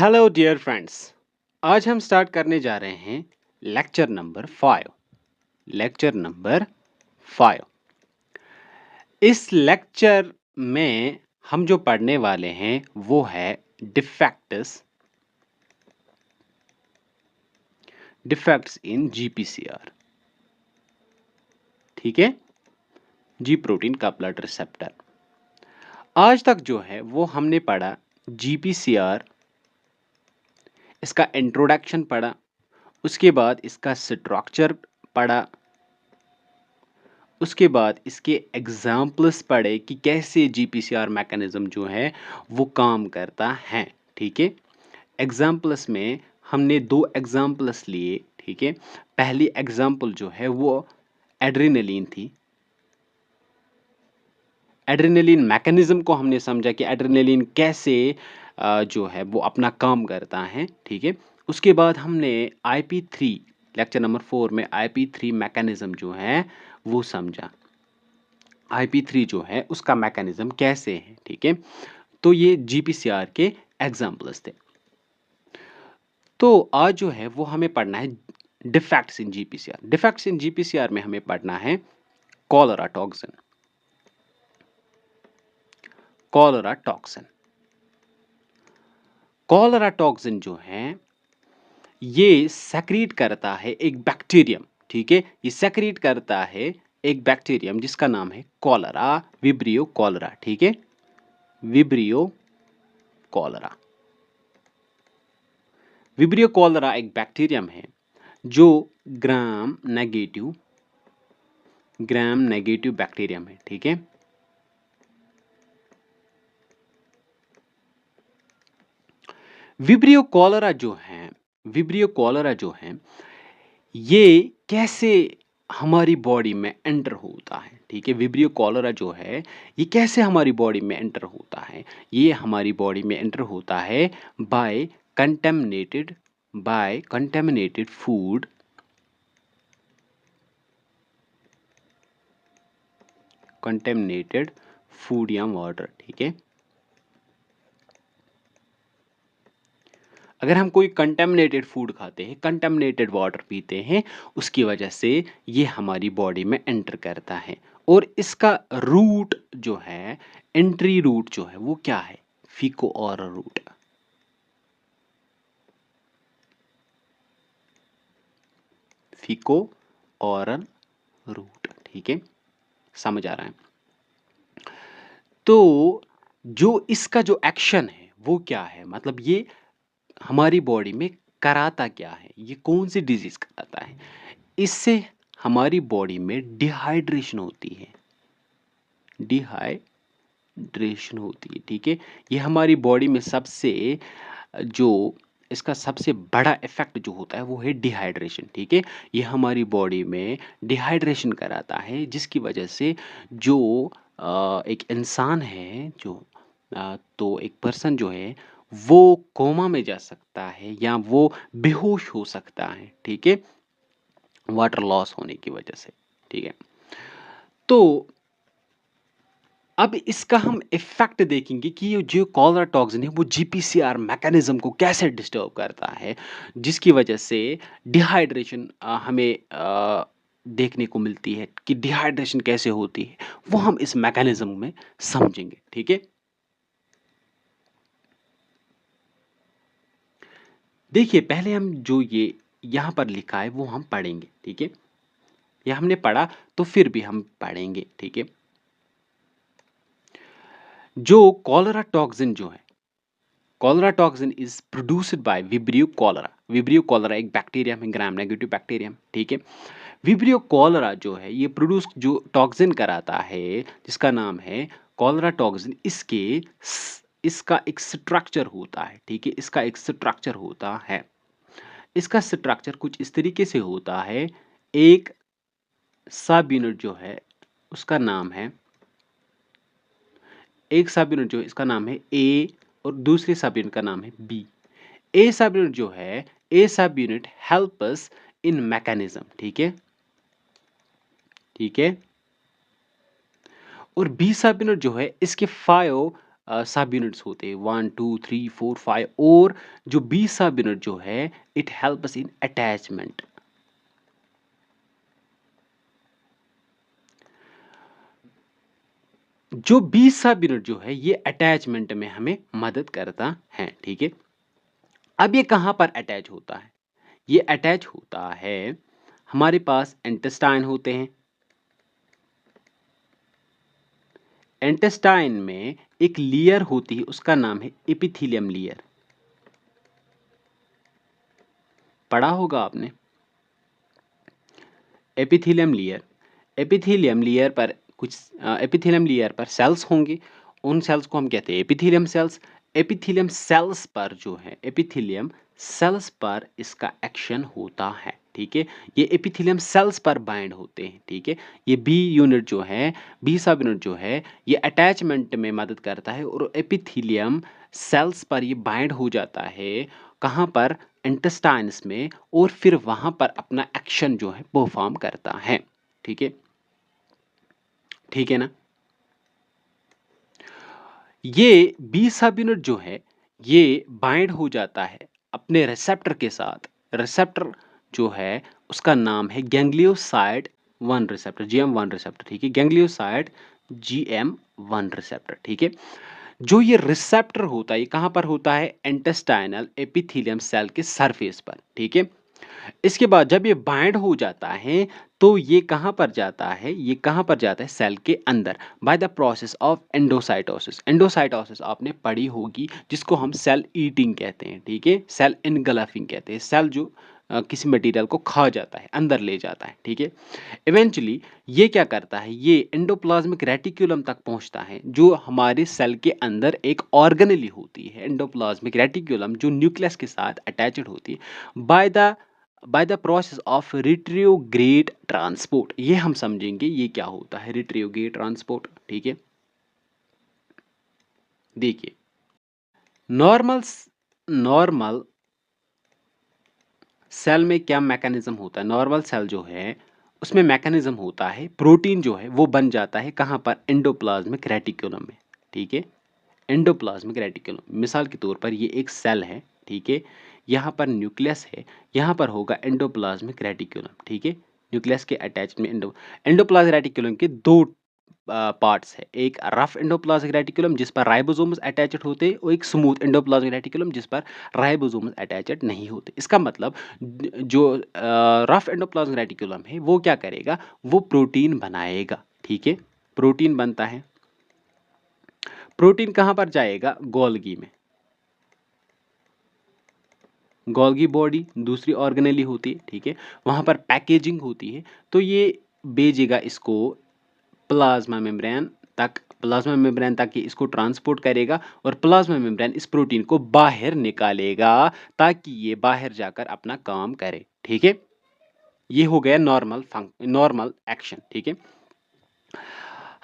Hello dear friends. आज हम start करने जा रहे हैं लेक्चर नंबर 5। Lecture number 5। इस लेक्चर में हम जो पढ़ने वाले हैं वो है डिफेक्ट्स डिफेक्ट्स इन जीपीसीआर। ठीक है, जी प्रोटीन कपलर रिसेप्टर। आज तक जो है वो हमने पढ़ा जीपीसीआर, इसका इंट्रोडक्शन पढ़ा, उसके बाद इसका स्ट्रक्चर पढ़ा, उसके बाद इसके एग्जाम्पल्स पढ़े कि कैसे जीपीसीआर मैकेनिज्म जो है वो काम करता है। ठीक है, एग्जाम्पल्स में हमने दो एग्जाम्पल्स लिए। ठीक है, पहली एग्जाम्पल जो है वो एड्रेनलिन थी। एड्रेनलिन मैकेनिज्म को हमने समझा कि एड्रेनलिन कैसे जो है वो अपना काम करता है। ठीक है, उसके बाद हमने IP3 लेक्चर नंबर 4 में IP3 मैकेनिज्म जो है वो समझा। IP3 जो है उसका मैकेनिज्म कैसे है। ठीक है, तो ये जीपीसीआर के एग्जाम्पल्स थे। तो आज जो है वो हमें पढ़ना है defects in GPCR. Defects in GPCR में हमें पढ़ना है cholera toxin. Cholera toxin cholera toxin जो है ये सेक्रीट करता है एक बैक्टीरियम। ठीक है, ये सेक्रीट करता है एक बैक्टीरियम जिसका नाम है कॉलरा, विब्रियो कॉलरा। ठीक है, विब्रियो कॉलरा। विब्रियो कॉलरा एक बैक्टीरियम है जो ग्राम नेगेटिव बैक्टीरियम है। ठीक है, विब्रियो कॉलरा जो है ये कैसे हमारी बॉडी में एंटर होता है। ठीक है, विब्रियो कॉलरा जो है ये कैसे हमारी बॉडी में एंटर होता है। ये हमारी बॉडी में एंटर होता है बाय कंटेमिनेटेड फूड, या वाटर। ठीक है, अगर हम कोई कंटेमिनेटेड फूड खाते हैं, कंटेमिनेटेड वाटर पीते हैं, उसकी वजह से ये हमारी बॉडी में एंटर करता है। और इसका रूट जो है, एंट्री रूट जो है वो क्या है? Faeco oral route. Faeco oral route. ठीक है, समझ आ रहा है? तो जो इसका जो एक्शन है वो क्या है, मतलब ये हमारी बॉडी में कराता क्या है, ये कौन सी डिजीज कराता है? इससे हमारी बॉडी में डिहाइड्रेशन होती है। डिहाइड्रेशन होती है। ठीक है, ये हमारी बॉडी में जो इसका सबसे बड़ा इफेक्ट जो होता है वो है डिहाइड्रेशन। ठीक है, ये हमारी बॉडी में डिहाइड्रेशन कराता है जिसकी वजह से जो एक इंसान है तो एक पर्सन जो है वो कोमा में जा सकता है या वो बेहोश हो सकता है। ठीक है, वाटर लॉस होने की वजह से। ठीक है, तो अब इसका हम इफेक्ट देखेंगे कि ये जो कॉलरा टॉक्सिन है वो जीपीसीआर मैकेनिज्म को कैसे डिस्टर्ब करता है, जिसकी वजह से डिहाइड्रेशन हमें देखने को मिलती है कि डिहाइड्रेशन कैसे होती है, वो हम इस मैकेनिज्म में समझेंगे। ठीक है, देखिए पहले हम जो ये यहाँ पर लिखा है वो हम पढ़ेंगे। ठीक है, यह हमने पढ़ा तो फिर भी हम पढ़ेंगे। ठीक है, जो कॉलरा टॉक्सिन जो है, cholera toxin is produced by vibrio cholera. Vibrio cholera एक बैक्टीरियम है, ग्राम नेगेटिव बैक्टीरियम। ठीक है, विब्रियो कॉलरा जो है ये प्रोड्यूस जो टॉक्सिन कराता है जिसका नाम है कॉलरा टॉक्सिन, इसका एक स्ट्रक्चर होता है। ठीक है, इसका एक स्ट्रक्चर होता है। इसका स्ट्रक्चर कुछ इस तरीके से होता है। एक सब यूनिट जो है उसका नाम है, एक सब यूनिट जो है इसका नाम है ए और दूसरे सब यूनिट का नाम है बी। ए सब यूनिट जो है, a sub unit help us in mechanism. ठीक है, ठीक है, और बी सब यूनिट जो है इसके सब यूनिट्स होते हैं, 1 2 3 4 5, और जो बी सब यूनिट जो है इट हेल्प्स इन अटैचमेंट। जो बी सब यूनिट जो है ये अटैचमेंट में हमें मदद करता है, ठीक है। अब ये कहां पर अटैच होता है? ये अटैच होता है, हमारे पास इंटेस्टाइन होते हैं। इंटेस्टाइन में एक लेयर होती है, उसका नाम है एपिथेलियम लेयर। पढ़ा होगा आपने एपिथेलियम लेयर। एपिथेलियम लेयर पर कुछ एपिथेलियम लेयर पर सेल्स होंगे, उन सेल्स को हम कहते हैं एपिथेलियम सेल्स। एपिथेलियम सेल्स पर जो है, एपिथेलियम सेल्स पर इसका एक्शन होता है, ठीक है। ये एपिथेलियम सेल्स पर बाइंड होते हैं, ठीक है। ये बी यूनिट जो है, बी सब यूनिट जो है, ये अटैचमेंट में मदद करता है और एपिथेलियम सेल्स पर ये बाइंड हो जाता है, कहाँ पर? इंटेस्टाइन्स में, और फिर वहां पर अपना एक्शन जो है परफॉर्म करता है, ठीक है। ठीक है ना? ये बी सब यूनिट जो है ये बाइंड हो जाता है अपने रिसेप्टर के साथ। रिसेप्टर जो है उसका नाम है गैंग्लियोसाइड 1 रिसेप्टर, GM1 रिसेप्टर, ठीक है। गैंग्लियोसाइड GM1 रिसेप्टर, ठीक है। जो ये रिसेप्टर होता है ये कहां पर होता है? इंटेस्टाइनल एपिथेलियम सेल के सरफेस पर, ठीक है। इसके बाद जब ये बाइंड हो जाता है तो ये कहां पर जाता है? ये कहां पर जाता है? सेल के अंदर, by the process of endocytosis. Endocytosis आपने पढ़ी होगी, जिसको हम सेल ईटिंग कहते हैं, ठीक है। सेल इनगल्फिंग कहते हैं, सेल जो किसी मटेरियल को खा जाता है, अंदर ले जाता है, ठीक है। इवेंचुअली ये क्या करता है? ये एंडोप्लाज्मिक रेटिकुलम तक पहुंचता है, जो हमारे सेल के अंदर एक ऑर्गेनेली होती है। एंडोप्लाज्मिक रेटिकुलम जो न्यूक्लियस के साथ अटैच्ड होती है by the process of retrograde transport. ये हम समझेंगे ये क्या होता है रिट्रोग्रेड ट्रांसपोर्ट, ठीक है। देखिए, नॉर्मल नॉर्मल सेल में क्या मैकेनिज्म होता है? नॉर्मल सेल जो है उसमें मैकेनिज्म होता है, प्रोटीन जो है वो बन जाता है कहाँ पर? एंडोप्लाज्मिक रेटिकुलम में, ठीक है। एंडोप्लाज्मिक रेटिकुलम, मिसाल के तौर पर ये एक सेल है, ठीक है। यहाँ पर न्यूक्लियस है, यहाँ पर होगा एंडोप्लाज्मिक रेटिकुलम, ठीक है। न्यूक्लियस के अटैच में एंडोप्लाज्मिक रेटिकुलम के दो पार्ट्स है, एक रफ एंडोप्लाज्मिक रेटिकुलम जिस पर राइबोसोम्स अटैच्ड होते हैं, और एक स्मूथ एंडोप्लाज्मिक रेटिकुलम जिस पर राइबोसोम्स अटैच्ड नहीं होते। इसका मतलब जो रफ एंडोप्लाज्मिक रेटिकुलम है वो क्या करेगा? वो प्रोटीन बनाएगा, ठीक है। प्रोटीन बनता है। प्रोटीन कहां पर जाएगा? गोल्गी में। गोल्गी बॉडी दूसरी ऑर्गेनेली होती है, ठीक है। वहां पर पैकेजिंग होती है, तो ये भेजेगा इसको प्लाज्मा मेम्ब्रेन तक। प्लाज्मा मेम्ब्रेन तक ये इसको ट्रांसपोर्ट करेगा, और प्लाज्मा मेम्ब्रेन इस प्रोटीन को बाहर निकालेगा ताकि ये बाहर जाकर अपना काम करे, ठीक है। ये हो गया नॉर्मल एक्शन, ठीक है।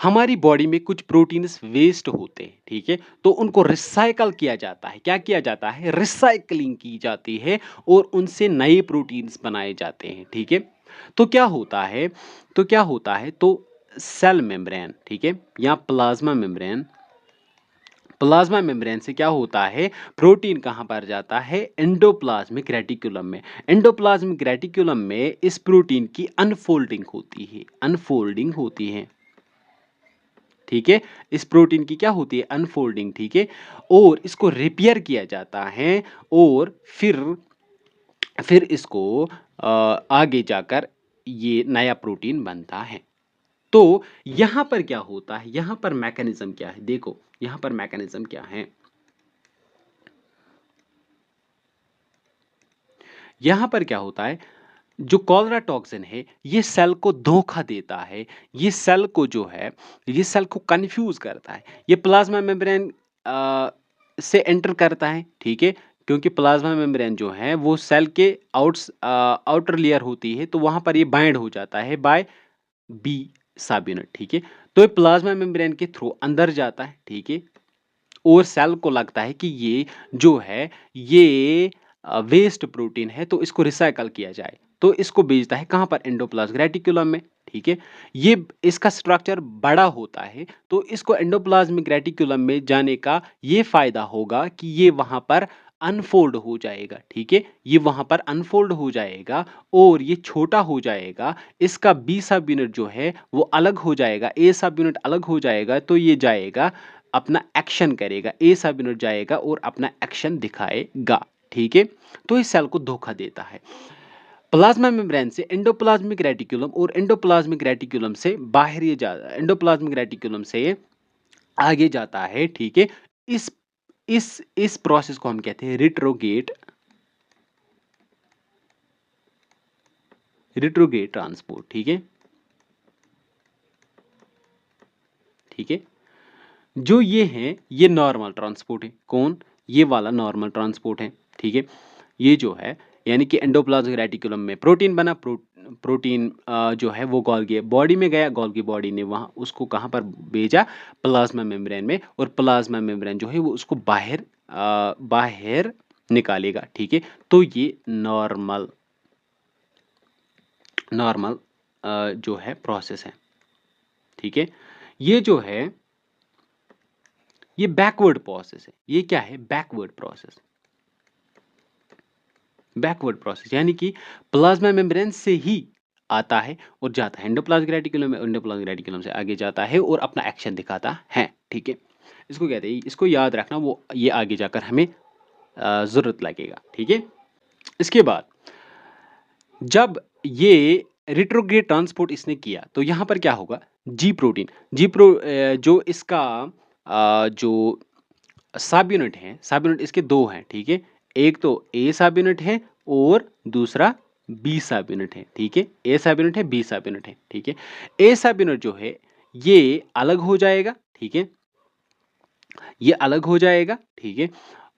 हमारी बॉडी में कुछ प्रोटीन्स वेस्ट होते हैं, ठीक है, तो उनको रिसाइकल किया जाता है। क्या किया जाता है? रिसाइकलिंग की जाती है और उनसे नए प्रोटीन्स बनाए जाते हैं, ठीक है। तो क्या होता है? तो सेल मेम्ब्रेन, ठीक है, या प्लाज्मा मेम्ब्रेन से क्या होता है? प्रोटीन कहां पर जाता है? एंडोप्लाज्मिक रेटिकुलम में। एंडोप्लाज्मिक रेटिकुलम में इस प्रोटीन की अनफोल्डिंग होती है, ठीक है। इस प्रोटीन की क्या होती है? अनफोल्डिंग, ठीक है। और इसको रिपेयर किया जाता है, और फिर इसको आगे जाकर ये नया प्रोटीन बनता है। तो यहां पर क्या होता है? यहां पर मैकेनिज्म क्या है? देखो यहां पर मैकेनिज्म क्या है। यहां पर क्या होता है? जो कॉलरा टॉक्सिन है ये सेल को धोखा देता है, ये सेल को जो है ये सेल को कंफ्यूज करता है। ये प्लाज्मा मेम्ब्रेन से एंटर करता है, ठीक है, क्योंकि प्लाज्मा मेम्ब्रेन जो है वो सेल के आउटर लेयर होती है, तो वहां पर ये बाइंड हो जाता है बाय बी सब यूनिट, ठीक है। तो ये प्लाज्मा मेम्ब्रेन के थ्रू अंदर जाता है, ठीक है, और सेल को लगता है कि ये जो है ये वेस्ट प्रोटीन है, तो इसको रिसाइकल किया जाए, तो इसको भेजता है कहां पर? एंडोप्लाज्मिक रेटिकुलम में, ठीक है? ये इसका स्ट्रक्चर बड़ा होता है, तो इसको एंडोप्लाज्मिक रेटिकुलम में जाने का ये फ़ायदा होगा कि ये वहाँ पर अनफ़ोल्ड हो जाएगा, ठीक है? ये वहाँ पर अनफ़ोल्ड हो जाएगा और ये छोटा हो जाएगा। इसका बी सब यूनिट जो है वो अलग हो जाएगा, ए सब यूनिट अलग हो जाएगा, तो ये जाएगा अपना एक्शन करेगा। ए सब यूनिट जाएगा और अपना एक्शन दिखाएगा, ठीक है? तो इस सेल को धोखा देता है। प्लाज्मा मेम्ब्रेन से एंडोप्लाज्मिक रेटिकुलम और एंडोप्लाज्मिक रेटिकुलम से बाहर ये जा एंडोप्लाज्मिक रेटिकुलम से आगे जाता है, ठीक है? इस इस प्रोसेस को हम कहते हैं रिट्रोगेट ट्रांसपोर्ट, ठीक है? ठीक है? जो ये है, ये नॉर्मल ट्रांसपोर्ट है। कौन? ये वाला नॉर्मल ट्रांसपोर्ट है, ठीक है? ये जो है यानी कि एंडोप्लाज्मिक रेटिकुलम में प्रोटीन बना, प्रोटीन जो है वो गोल्गी बॉडी में गया, गोल्गी बॉडी ने वहाँ उसको कहाँ पर भेजा? प्लाज्मा मेम्ब्रेन में, और प्लाज्मा मेम्ब्रेन जो है वो उसको बाहर निकालेगा, ठीक है? तो ये नॉर्मल नॉर्मल जो है प्रोसेस है, ठीक है? ये जो है ये बैकवर्ड प्रोसेस है। ये क्या है? Backward process. बैकवर्ड प्रोसेस यानी कि प्लाज्मा मेम्ब्रेन से ही आता है और जाता है एंडोप्लाज्मिक रेटिकुलम में, एंडोप्लाज्मिक रेटिकुलम से आगे जाता है और अपना एक्शन दिखाता है, ठीक है? इसको कहते हैं, इसको याद रखना, वो ये आगे जाकर हमें ज़रूरत लगेगा, ठीक है? इसके बाद जब ये रिट्रोग्रेड ट्रांसपोर्ट इसने किया तो यहाँ पर क्या होगा? जो इसका जो सब यूनिट है, सब यूनिट इसके 2 हैं, ठीक है? एक तो ए सब यूनिट है और दूसरा बी सब यूनिट है, ठीक है? ए सब यूनिट है, बी सब यूनिट है, ठीक है? ए सब यूनिट जो है ये अलग हो जाएगा, ठीक है? ये अलग हो जाएगा, ठीक है?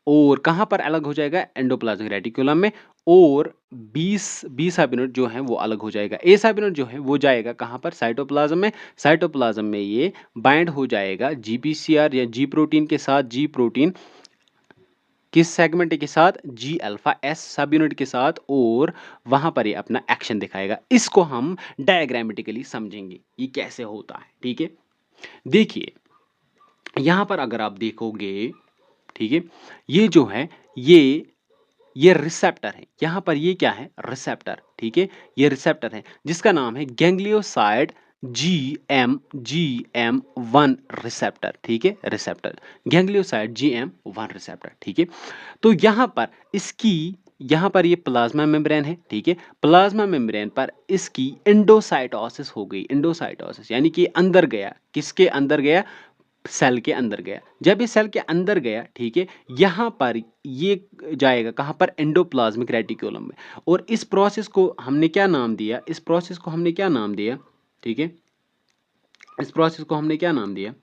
और कहाँ पर अलग हो जाएगा? एंडोप्लाज्मिक रेटिकुलम में। और 20 सब यूनिट जो है वो अलग हो जाएगा। ए सब यूनिट जो है वो जाएगा कहाँ पर? साइटोप्लाज्म में। साइटोप्लाज्म में ये बाइंड हो जाएगा जीपीसीआर या जी प्रोटीन के साथ। जी प्रोटीन किस सेगमेंट के साथ? जी अल्फा एस सब यूनिट के साथ, और वहां पर ये अपना एक्शन दिखाएगा। इसको हम डायग्रामेटिकली समझेंगे ये कैसे होता है, ठीक है? देखिए यहां पर अगर आप देखोगे, ठीक है, ये जो है ये रिसेप्टर है। यहाँ पर ये क्या है? रिसेप्टर, ठीक है? ये रिसेप्टर है जिसका नाम है गैंग्लियोसाइड GM1 रिसेप्टर, ठीक है? रिसेप्टर गैंग्लियोसाइड GM1 रिसेप्टर, ठीक है? तो यहाँ पर ये प्लाज्मा मेम्ब्रेन है, ठीक है? प्लाज्मा मेम्ब्रेन पर इसकी एंडोसाइटोसिस हो गई। एंडोसाइटोसिस यानी कि अंदर गया। किसके अंदर गया? सेल के अंदर गया। जब ये सेल के अंदर गया, ठीक है, यहाँ पर ये जाएगा कहाँ पर? एंडोप्लाज्मिक रेटिकुलम में। और इस प्रोसेस को हमने क्या नाम दिया? इस प्रोसेस को हमने क्या नाम दिया? ठीक है, इस प्रोसेस को हमने क्या नाम दिया?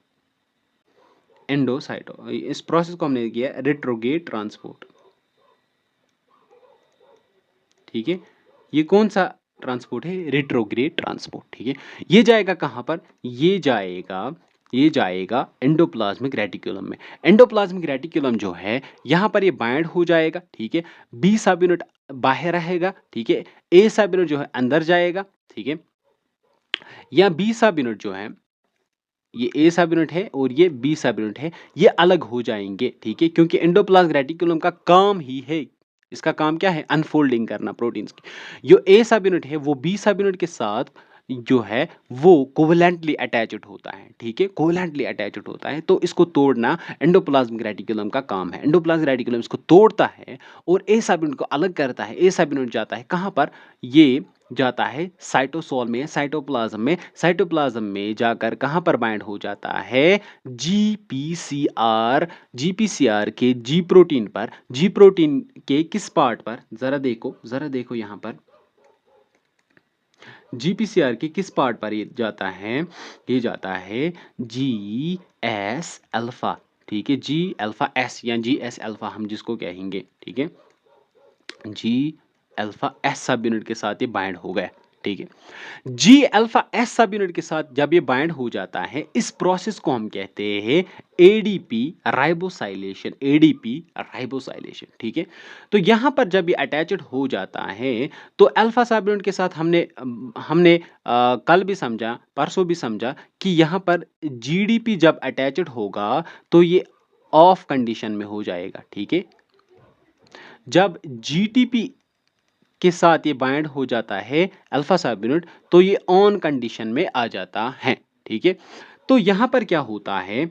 एंडोसाइटो। इस प्रोसेस को हमने किया रिट्रोगेट ट्रांसपोर्ट, ठीक है? ये कौन सा ट्रांसपोर्ट है? रिट्रोग्रेड ट्रांसपोर्ट, ठीक है? ये जाएगा कहाँ पर? ये जाएगा एंडोप्लाज्मिक रेटिकुलम में। एंडोप्लाज्मिक रेटिकुलम जो है यहाँ पर ये बाइंड हो जाएगा, ठीक है? बी सब यूनिट बाहर रहेगा, ठीक है? ए सब यूनिट जो है अंदर जाएगा, ठीक है? या बी सब यूनिट जो है, ये ए सब यूनिट है और ये बी सब यूनिट है, ये अलग हो जाएंगे, ठीक है? क्योंकि एंडोप्लाज्मिक रेटिकुलम का काम ही है, इसका काम क्या है? अनफोल्डिंग करना प्रोटीन्स की। जो ए सब यूनिट है वो बी सब यूनिट के साथ जो है वो कोवलेंटली अटैच्ड होता है, ठीक है? कोवलेंटली अटैच्ड होता है, तो इसको तोड़ना एंडोप्लाज्मिक रेटिकुलम का काम है। एंडोप्लाज्मिक रेटिकुलम इसको तोड़ता है और ए सब यूनिट को अलग करता है। ए सब यूनिट जाता है कहाँ पर? ये जाता है साइटोसोल में, साइटोप्लाज्म में। साइटोप्लाज्म में जाकर कहाँ पर बाइंड हो जाता है? जीपीसीआर के जी प्रोटीन पर। जी प्रोटीन के किस पार्ट पर? जरा देखो यहाँ पर जीपीसीआर के किस पार्ट पर ये जाता है? ये जाता है जी एस अल्फा, ठीक है? जी अल्फा एस या जी एस अल्फा हम जिसको कहेंगे, ठीक है? जी अल्फा एस सब यूनिट के साथ ये बाइंड हो गया, ठीक है। जी अल्फा एस सब यूनिट के साथ जब ये बाइंड हो जाता है, इस प्रोसेस को हम कहते हैं एडीपी राइबोसाइलेशन, एडीपी राइबोसाइलेशन, ठीक है। तो यहाँ पर जब ये अटैच्ड हो जाता है, तो अल्फा सब यूनिट के साथ हमने कल भी समझा, परसों भी समझा कि यहाँ पर जीडीपी जब अटैच्ड होगा, तो ये ऑफ कंडीशन में हो जाएगा, ठीक है। जब जीटीपी के साथ ये बाइंड हो जाता है अल्फा सब यूनिट, तो ये ऑन कंडीशन में आ जाता है, ठीक है। तो यहां पर क्या होता है,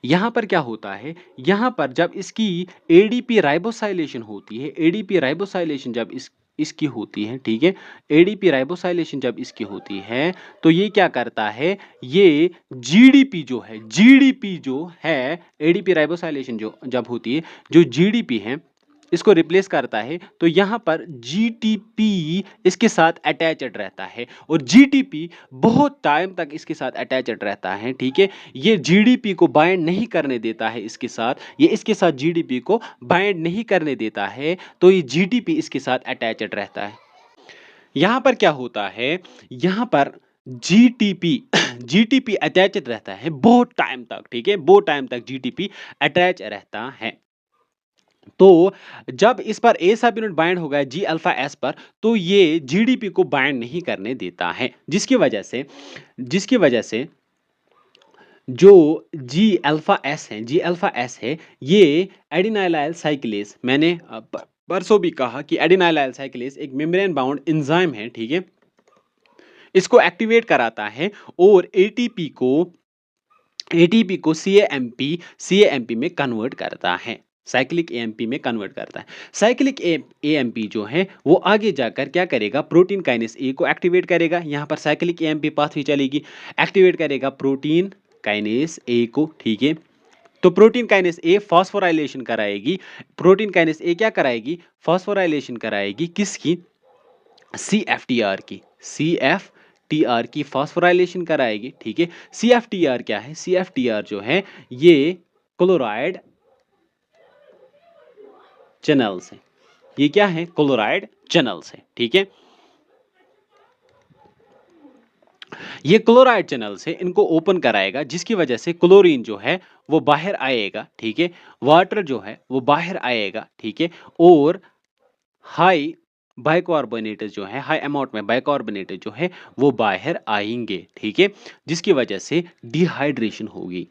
यहां पर क्या होता है, यहां पर जब इसकी एडीपी राइबोसाइलेशन होती है, एडीपी राइबोसाइलेशन जब इसकी होती है, ठीक है, एडीपी राइबोसाइलेशन जब इसकी होती है, तो ये क्या करता है, ये जीडीपी जो है एडीपी राइबोसाइलेशन जो जब होती है, जो जीडीपी है इसको रिप्लेस करता है, तो यहां पर जीटीपी इसके साथ अटैच्ड रहता है, और जीटीपी बहुत टाइम तक इसके साथ अटैच्ड रहता है, ठीक है। ये जीडीपी को बाइंड नहीं करने देता है इसके साथ, ये इसके साथ जीडीपी को बाइंड नहीं करने देता है, तो ये जीटीपी इसके साथ अटैच्ड रहता है। यहां पर क्या होता है, यहां पर जीटीपी जीटीपी अटैच्ड रहता है बहुत टाइम तक, ठीक है, बहुत टाइम तक जीटीपी अटैच रहता है। तो जब इस पर ए सब यूनिट बाइंड होगा जी अल्फा एस पर, तो ये जीडीपी को बाइंड नहीं करने देता है, जिसकी वजह से जो जी अल्फा एस है, ये एडिनाइलाइल साइक्लेस, मैंने परसों भी कहा कि एडिनाइलाइल साइक्लेस एक मेम्ब्रेन बाउंड एंजाइम है, ठीक है। इसको एक्टिवेट कराता है और एटीपी को सीएएमपी में कन्वर्ट करता है, साइक्लिक एएमपी में कन्वर्ट करता है। साइक्लिक एएमपी जो है वो आगे जाकर क्या करेगा, प्रोटीन काइनेस ए को एक्टिवेट करेगा। यहाँ पर साइक्लिक एएमपी पाथवे चलेगी, एक्टिवेट करेगा प्रोटीन काइनेस ए को, ठीक है। तो प्रोटीन काइनेस ए फॉस्फोराइलेशन कराएगी, प्रोटीन काइनेस ए क्या कराएगी, फॉस्फोराइलेशन कराएगी, किसकी, सीएफटीआर की, सीएफटीआर की फॉस्फोराइलेशन कराएगी, ठीक है। सीएफटीआर क्या है, सीएफटीआर जो है ये क्लोराइड चैनल्स है, ये क्या है, क्लोराइड चैनल्स है, ठीक है। ये क्लोराइड चैनल्स है, इनको ओपन कराएगा, जिसकी वजह से क्लोरीन जो है वो बाहर आएगा, ठीक है। वाटर जो है वो बाहर आएगा, ठीक है। और हाई बाइकार्बोनेट जो है, हाई अमाउंट में बाइकार्बोनेट जो है वो बाहर आएंगे, ठीक है। जिसकी वजह से डिहाइड्रेशन होगी,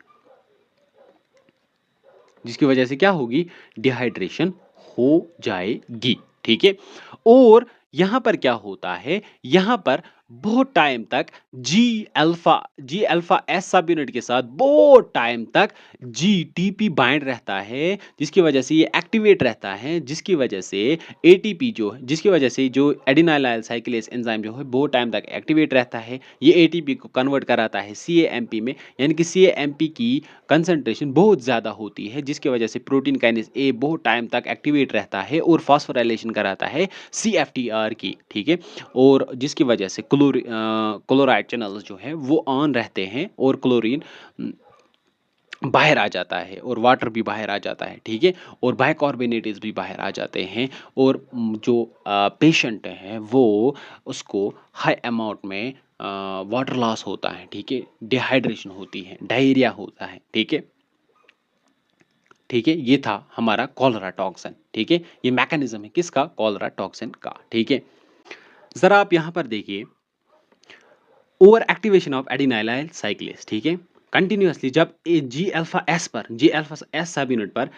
जिसकी वजह से क्या होगी, डिहाइड्रेशन हो जाएगी, ठीक है। और यहां पर क्या होता है, यहां पर बहुत टाइम तक जी अल्फा एस सब यूनिट के साथ बहुत टाइम तक जीटीपी बाइंड रहता है, जिसकी वजह से ये एक्टिवेट रहता है, जिसकी वजह से एटीपी जिसकी वजह से जो एडिनाइलाइल साइक्लेस एंजाइम जो है बहुत टाइम तक एक्टिवेट रहता है, ये एटीपी को कन्वर्ट कराता है सीएएमपी में, यानी कि सीएएमपी की कंसंट्रेशन बहुत ज़्यादा होती है, जिसकी वजह से प्रोटीन काइनेस ए बहुत टाइम तक एक्टिवेट रहता है और फॉस्फोराइलेशन कराता है सीएफटीआर की, ठीक है। और जिसकी वजह से क्लोराइड चैनल्स जो है वो ऑन रहते हैं और क्लोरीन बाहर आ जाता है और वाटर भी बाहर आ जाता है, ठीक है। और बाइकार्बोनेट्स भी बाहर आ जाते हैं, और जो पेशेंट है वो उसको हाई अमाउंट में वाटर लॉस होता है, ठीक है, डिहाइड्रेशन होती है, डायरिया होता है, ठीक है, ठीक है। ये था हमारा कॉलरा टॉक्सिन, ठीक है, ये मैकेनिज्म है किसका, कॉलरा टॉक्सिन का, ठीक है। जरा आप यहां पर देखिए, ओवर एक्टिवेशन ऑफ एडिनाइलाइल साइक्लेस, ठीक है, कंटिन्यूअसली जब जी अल्फा एस पर, जी अल्फा एस सब यूनिट पर,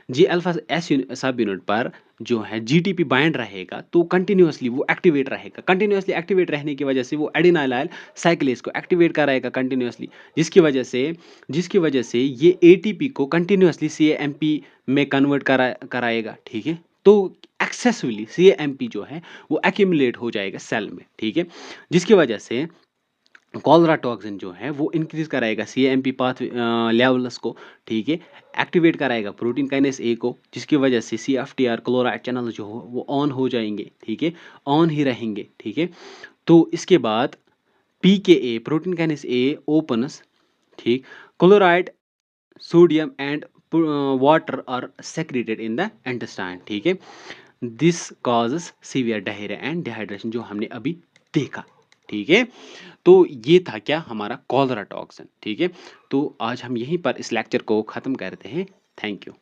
जी अल्फा एस सब यूनिट पर जो है जीटीपी बाइंड रहेगा, तो कंटिन्यूअसली वो एक्टिवेट रहेगा, कंटिन्यूअसली एक्टिवेट रहने की वजह से वो एडिनाइलाइल साइक्लेस को एक्टिवेट कराएगा कंटिन्यूअसली, जिसकी वजह से ये एटीपी को कंटिन्यूअसली सीएएमपी में कन्वर्ट कराएगा, ठीक है। तो एक्सेसिवली सीएएमपी जो है वो एक्यूमुलेट हो जाएगा सेल में, ठीक है, जिसकी वजह से कॉलरा टॉक्सिन जो है वो इंक्रीज कराएगा सीएमपी पाथ लेवल्स को, ठीक है, एक्टिवेट कराएगा प्रोटीन काइनेस ए को, जिसकी वजह से सीएफटीआर क्लोराइड चैनल जो हो वो ऑन हो जाएंगे, ठीक है, ऑन ही रहेंगे, ठीक है। तो इसके बाद PKA protein kinase A opens, ठीक, chloride sodium and water are secreted in the intestine, ठीक है। This causes severe diarrhoea and dehydration, जो हमने अभी देखा, ठीक है? तो ये था क्या हमारा कॉलरा टॉक्सन, ठीक है? तो आज हम यहीं पर इस लेक्चर को ख़त्म करते हैं। Thank you.